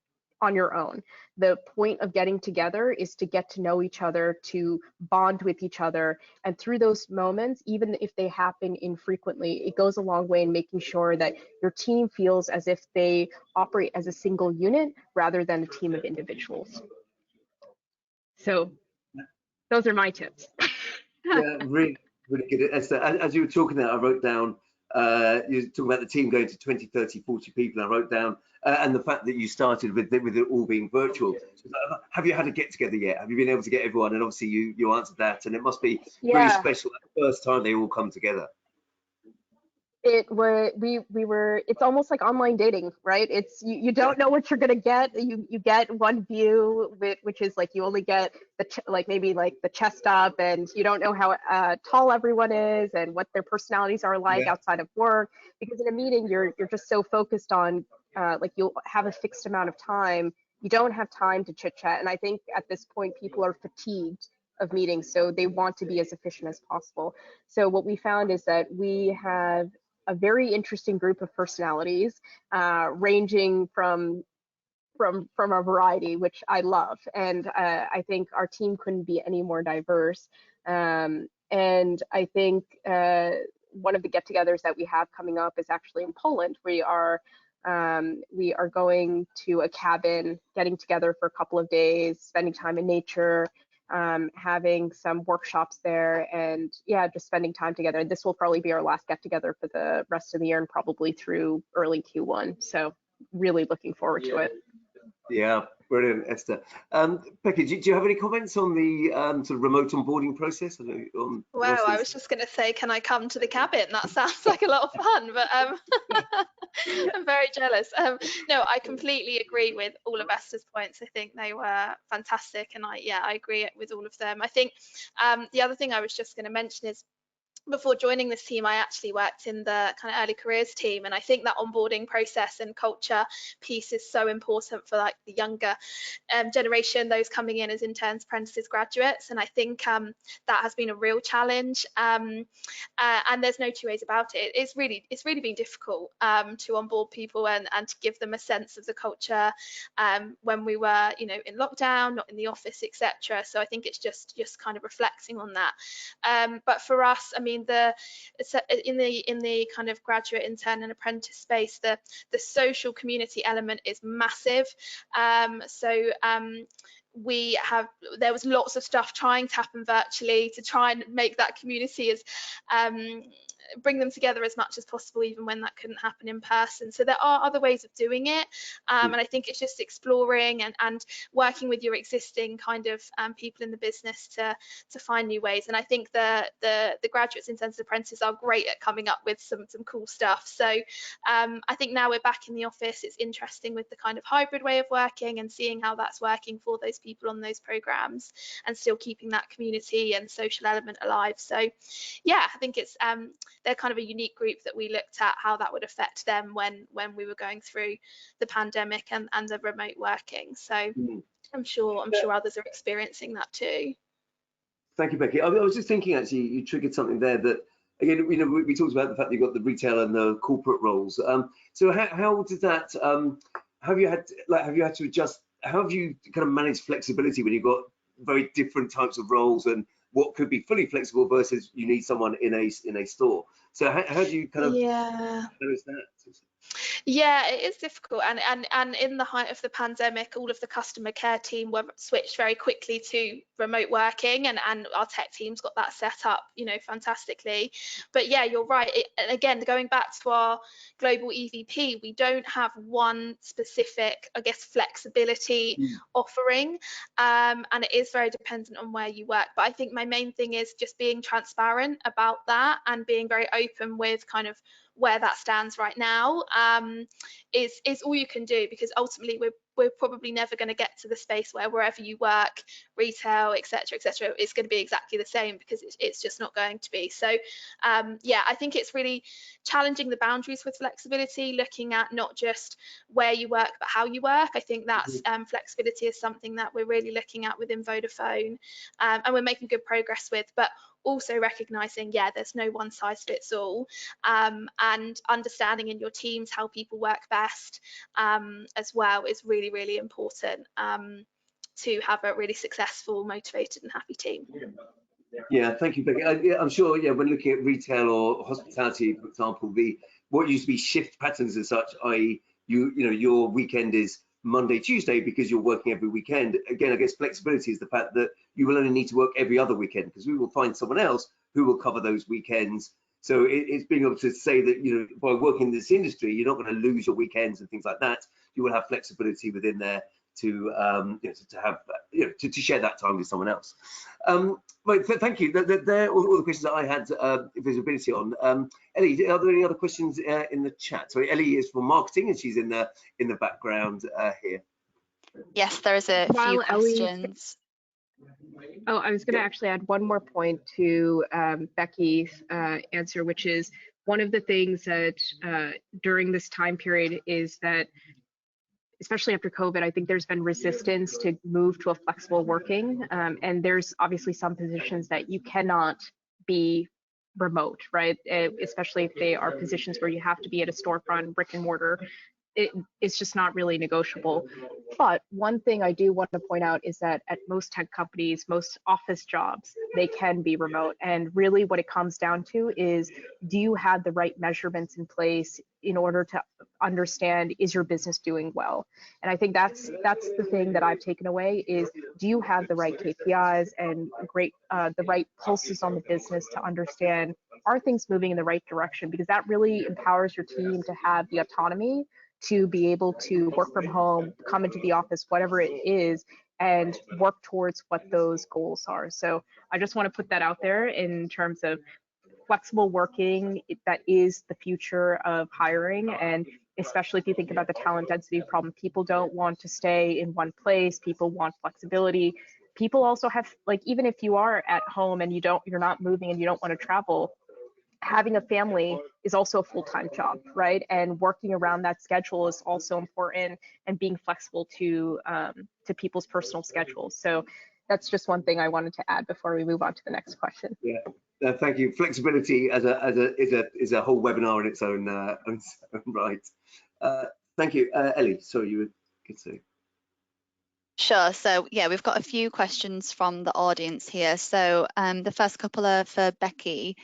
on your own. The point of getting together is to get to know each other, to bond with each other. And through those moments, even if they happen infrequently, it goes a long way in making sure that your team feels as if they operate as a single unit rather than a team of individuals. So those are my tips. Yeah, really, really good. Esther, as you were talking there, I wrote down, you were talking about the team going to 20, 30, 40 people. I wrote down, and the fact that you started with it all being virtual. Have you had a get together yet? Have you been able to get everyone? And obviously you answered that, and it must be really special the first time they all come together. It's almost like online dating, right? It's you don't know what you're gonna get. You get one view, which is like you only get maybe the chest up, and you don't know how tall everyone is and what their personalities are like outside of work. Because in a meeting, you're just so focused on you'll have a fixed amount of time. You don't have time to chit chat, and I think at this point people are fatigued of meetings, so they want to be as efficient as possible. So what we found is that we have a very interesting group of personalities, ranging from a variety, which I love. And I think our team couldn't be any more diverse. And I think one of the get-togethers that we have coming up is actually in Poland. We are going to a cabin, getting together for a couple of days, spending time in nature, having some workshops there, and just spending time together. This will probably be our last get together for the rest of the year and probably through early Q1. So really looking forward to it. Yeah, brilliant, Esther. Becky, do you have any comments on the sort of remote onboarding process? Well, I was just going to say, can I come to the cabin? That sounds like a lot of fun, but I'm very jealous. No, I completely agree with all of Esther's points. I think they were fantastic, and I agree with all of them. I think the other thing I was just going to mention is, before joining this team, I actually worked in the kind of early careers team, and I think that onboarding process and culture piece is so important for like the younger generation, those coming in as interns, apprentices, graduates. And I think that has been a real challenge, and there's no two ways about it. It's really been difficult to onboard people and to give them a sense of the culture when we were, in lockdown, not in the office, etc. So I think it's just kind of reflecting on that. But for us, I mean, in the kind of graduate, intern and apprentice space, the social community element is massive. There was lots of stuff trying to happen virtually to try and make that community as bring them together as much as possible, even when that couldn't happen in person. So there are other ways of doing it, and I think it's just exploring and working with your existing kind of people in the business to find new ways. And I think the graduates, interns, apprentices are great at coming up with some cool stuff. So I think now we're back in the office, it's interesting with the kind of hybrid way of working and seeing how that's working for those people on those programs, and still keeping that community and social element alive. So yeah, I think it's they're kind of a unique group that we looked at how that would affect them when we were going through the pandemic and the remote working. So I'm sure others are experiencing that too. Thank you, Becky. I was just thinking, actually, you triggered something there that, again, we talked about the fact that you've got the retail and the corporate roles. So how did that, have you had to adjust, how have you kind of managed flexibility when you've got very different types of roles and what could be fully flexible versus you need someone in a store? So how do you kind of manage that? Yeah, it is difficult, and in the height of the pandemic, all of the customer care team were switched very quickly to remote working, and our tech teams got that set up, fantastically. But yeah, you're right. Again, going back to our global EVP, we don't have one specific, I guess, flexibility offering, and it is very dependent on where you work. But I think my main thing is just being transparent about that and being very open with kind of where that stands right now, is all you can do, because ultimately we're we're probably never going to get to the space where wherever you work, retail, etc., it's going to be exactly the same, because it's just not going to be. So yeah, I think it's really challenging the boundaries with flexibility, looking at not just where you work but how you work. I think that's flexibility is something that we're really looking at within Vodafone, and we're making good progress with, but also recognizing, yeah, there's no one size fits all, and understanding in your teams how people work best as well is really, really important to have a really successful, motivated and happy team. Yeah, thank you, Becky. Yeah, I'm sure, yeah, when looking at retail or hospitality, for example, what used to be shift patterns and such, i.e. you know, your weekend is Monday, Tuesday, because you're working every weekend. Again, I guess flexibility is the fact that you will only need to work every other weekend, because we will find someone else who will cover those weekends. So it's being able to say that, you know, by working in this industry, you're not going to lose your weekends and things like that. You will have flexibility within there to you know, to have, you know, to share that time with someone else. Right, thank you. They're all the questions that I had visibility on. Ellie, are there any other questions in the chat? So Ellie is from marketing, and she's in the background here. Yes, there is a few questions. Oh, I was going to actually add one more point to Becky's answer, which is one of the things that during this time period is that, especially after COVID, I think there's been resistance to move to a flexible working. And there's obviously some positions that you cannot be remote, right? Especially if they are positions where you have to be at a storefront, brick and mortar. It's just not really negotiable. But one thing I do want to point out is that at most tech companies, most office jobs, they can be remote. And really what it comes down to is, do you have the right measurements in place in order to understand, is your business doing well? And I think that's the thing that I've taken away is, do you have the right KPIs and the right pulses on the business to understand, are things moving in the right direction? Because that really empowers your team to have the autonomy to be able to work from home, come into the office, whatever it is, and work towards what those goals are. So I just want to put that out there in terms of flexible working. That is the future of hiring, and especially if you think about the talent density problem, people don't want to stay in one place. People want flexibility. People also have, like, even if you are at home and you're not moving and you don't want to travel, having a family is also a full-time job, right? And working around that schedule is also important, and being flexible to people's personal schedules. So that's just one thing I wanted to add before we move on to the next question. Yeah, thank you. Flexibility is a whole webinar in its own right. Thank you, Ellie. Sorry, you were going to say. Sure. So yeah, we've got a few questions from the audience here. So the first couple are for Becky.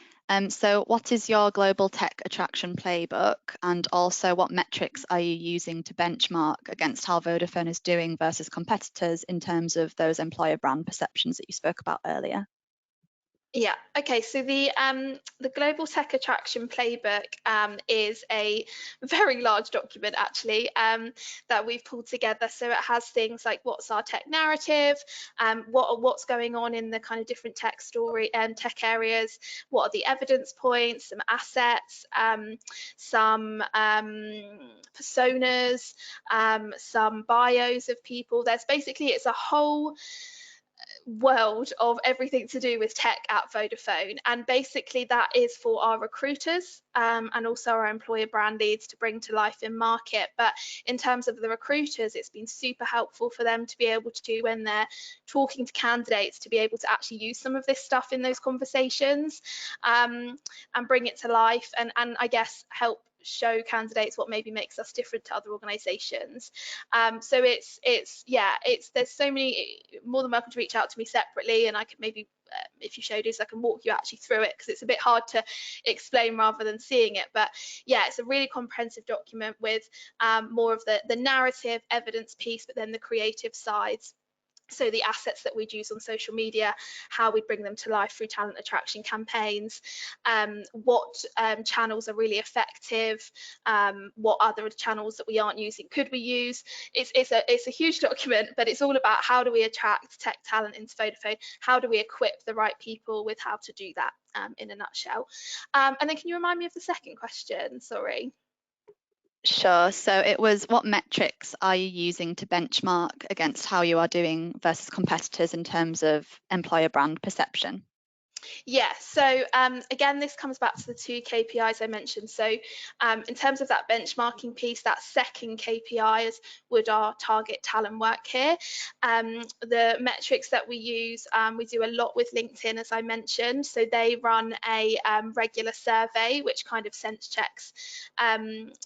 So what is your global tech attraction playbook, and also what metrics are you using to benchmark against how Vodafone is doing versus competitors in terms of those employer brand perceptions that you spoke about earlier? Yeah, okay, so the Global Tech Attraction Playbook is a very large document actually that we've pulled together. So it has things like, what's our tech narrative, what's going on in the kind of different tech story and tech areas, what are the evidence points, some assets, some personas, some bios of people. It's a whole world of everything to do with tech at Vodafone, and basically that is for our recruiters and also our employer brand leads to bring to life in market. But in terms of the recruiters, it's been super helpful for them to be able to, when they're talking to candidates, to be able to actually use some of this stuff in those conversations and bring it to life, and I guess help show candidates what maybe makes us different to other organizations. So there's so many. More than welcome to reach out to me separately, and I could maybe if you showed this, I can walk you actually through it, because it's a bit hard to explain rather than seeing it. But yeah, it's a really comprehensive document with more of the narrative evidence piece, but then the creative sides. So the assets that we'd use on social media, how we bring them to life through talent attraction campaigns, what channels are really effective, what other channels that we aren't using could we use. It's a huge document, but it's all about how do we attract tech talent into Vodafone, how do we equip the right people with how to do that in a nutshell. And then can you remind me of the second question? Sorry. Sure. So it was, what metrics are you using to benchmark against how you are doing versus competitors in terms of employer brand perception? Yeah, so again, this comes back to the 2 KPIs I mentioned. So in terms of that benchmarking piece, that second KPI would our target talent work here. The metrics that we use, we do a lot with LinkedIn, as I mentioned. So they run a regular survey, which kind of sense checks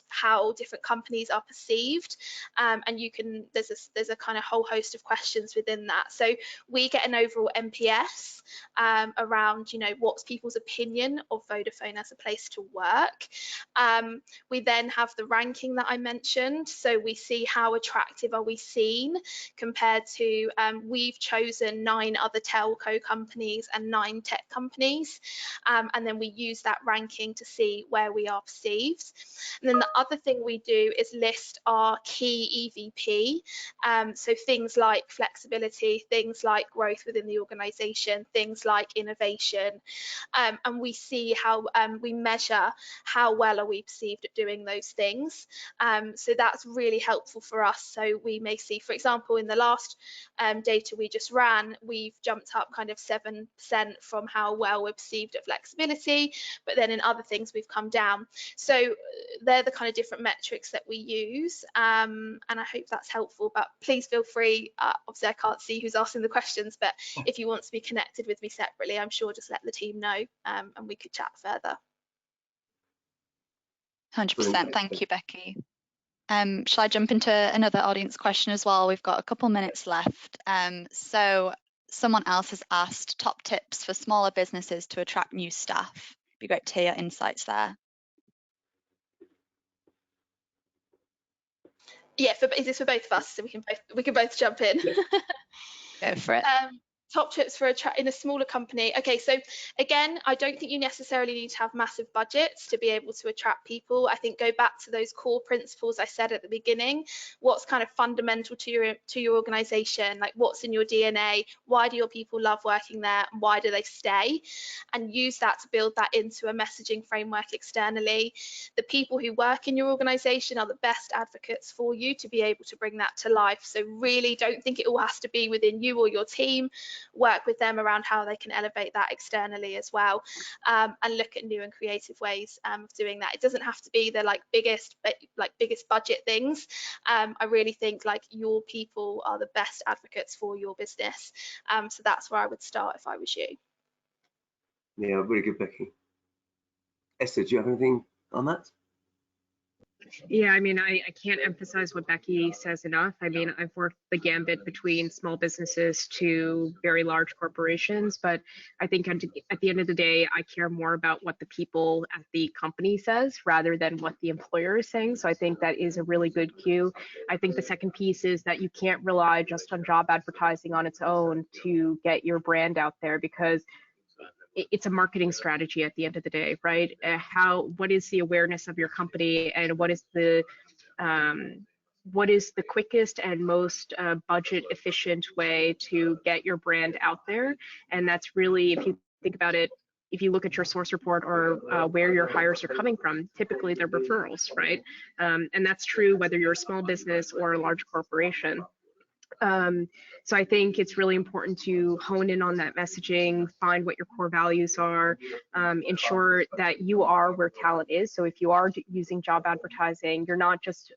how different companies are perceived. And you can, there's a kind of whole host of questions within that. So we get an overall NPS around, you know, what's people's opinion of Vodafone as a place to work. We then have the ranking that I mentioned, so we see how attractive are we seen compared to, we've chosen 9 other telco companies and 9 tech companies, and then we use that ranking to see where we are perceived. And then the other thing we do is list our key EVP, so things like flexibility, things like growth within the organisation, things like innovation, and we see how we measure how well are we perceived at doing those things. So that's really helpful for us. So we may see, for example, in the last data we just ran, we've jumped up kind of 7% from how well we're perceived at flexibility, but then in other things we've come down. So they're the kind of different metrics that we use, and I hope that's helpful. But please feel free, obviously I can't see who's asking the questions, but if you want to be connected with me separately, I'm sure just let the team know, and we could chat further. 100%. Thank you, Becky. Shall I jump into another audience question as well? We've got a couple minutes left. So someone else has asked top tips for smaller businesses to attract new staff. It'd be great to hear your insights there. Yeah, is this for both of us, so we can both jump in? Yeah. Go for it. Top tips for in a smaller company. Okay, so again, I don't think you necessarily need to have massive budgets to be able to attract people. I think go back to those core principles I said at the beginning. What's kind of fundamental to your organization? Like, what's in your DNA? Why do your people love working there? And why do they stay? And use that to build that into a messaging framework externally. The people who work in your organization are the best advocates for you to be able to bring that to life. So really don't think it all has to be within you or your team. Work with them around how they can elevate that externally as well, and look at new and creative ways of doing that. It doesn't have to be the biggest budget things. I really think your people are the best advocates for your business, so that's where I would start if I was you. Yeah, really good, Becky. Esther, do you have anything on that? Yeah, I mean, I can't emphasize what Becky says enough. I mean, I've worked the gambit between small businesses to very large corporations, but I think at the end of the day, I care more about what the people at the company says rather than what the employer is saying. So I think that is a really good cue. I think the second piece is that you can't rely just on job advertising on its own to get your brand out there, because it's a marketing strategy at the end of the day, right? What is the awareness of your company, and what is the quickest and most budget efficient way to get your brand out there? And that's really, if you think about it, if you look at your source report or where your hires are coming from, typically they're referrals, right? And that's true whether you're a small business or a large corporation. So I think it's really important to hone in on that messaging, find what your core values are, ensure that you are where talent is. So if you are using job advertising, you're not just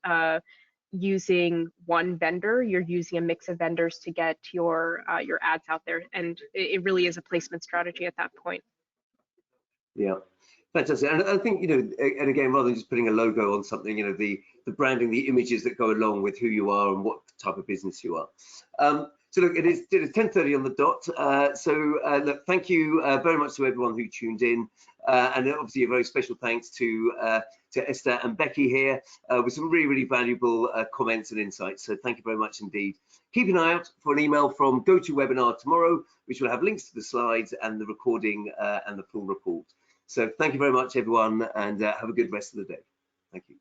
using one vendor, you're using a mix of vendors to get your ads out there. And it really is a placement strategy at that point. Yeah. Fantastic. And I think, and again, rather than just putting a logo on something, the branding, the images that go along with who you are and what type of business you are. So look, it is 10:30 on the dot. Look, thank you very much to everyone who tuned in. And obviously a very special thanks to Esther and Becky here with some really, really valuable comments and insights. So thank you very much indeed. Keep an eye out for an email from GoToWebinar tomorrow, which will have links to the slides and the recording and the full report. So thank you very much, everyone, and have a good rest of the day. Thank you.